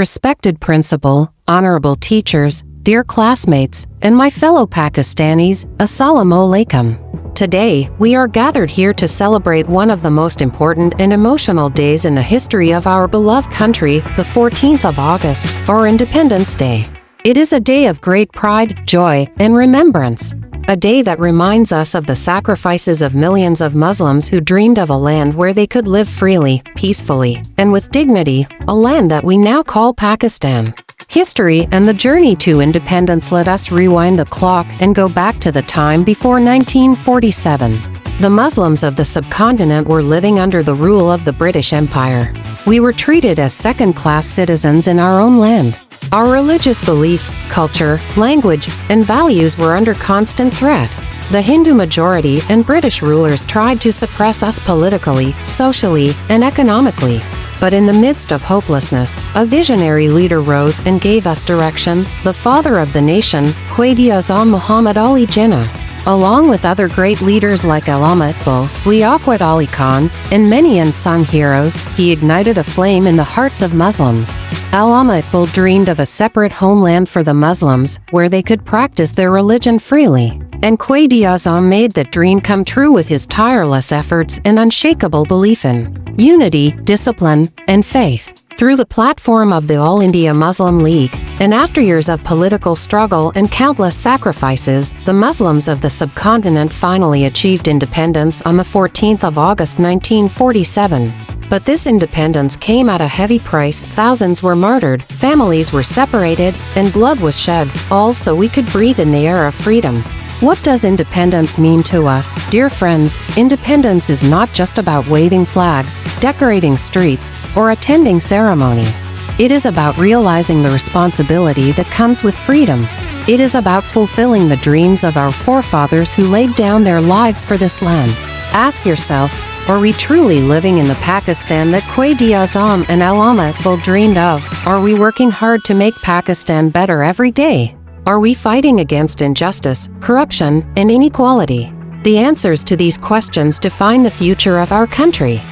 Respected principal, honorable teachers, dear classmates, and my fellow Pakistanis, Assalamu alaikum. Today, we are gathered here to celebrate one of the most important and emotional days in the history of our beloved country, the 14th of August, or Independence Day. It is a day of great pride, joy, and remembrance. A day that reminds us of the sacrifices of millions of Muslims who dreamed of a land where they could live freely, peacefully, and with dignity, a land that we now call Pakistan. History and the journey to independence let us rewind the clock and go back to the time before 1947. The Muslims of the subcontinent were living under the rule of the British Empire. We were treated as second-class citizens in our own land. Our religious beliefs, culture, language, and values were under constant threat. The Hindu majority and British rulers tried to suppress us politically, socially, and economically. But in the midst of hopelessness, a visionary leader rose and gave us direction, the father of the nation, Quaid-e-Azam Muhammad Ali Jinnah. Along with other great leaders like Allama Iqbal, Liaquat Ali Khan, and many unsung heroes, he ignited a flame in the hearts of Muslims. Allama Iqbal dreamed of a separate homeland for the Muslims, where they could practice their religion freely. And Quaid-e-Azam made that dream come true with his tireless efforts and unshakable belief in unity, discipline, and faith. Through the platform of the All India Muslim League, and after years of political struggle and countless sacrifices, the Muslims of the subcontinent finally achieved independence on the 14th of August 1947. But this independence came at a heavy price. Thousands were martyred, families were separated, and blood was shed, all so we could breathe in the air of freedom. What does independence mean to us? Dear friends, independence is not just about waving flags, decorating streets, or attending ceremonies. It is about realizing the responsibility that comes with freedom. It is about fulfilling the dreams of our forefathers who laid down their lives for this land. Ask yourself, are we truly living in the Pakistan that Quaid-e-Azam and Allama Iqbal dreamed of? Are we working hard to make Pakistan better every day? Are we fighting against injustice, corruption, and inequality? The answers to these questions define the future of our country.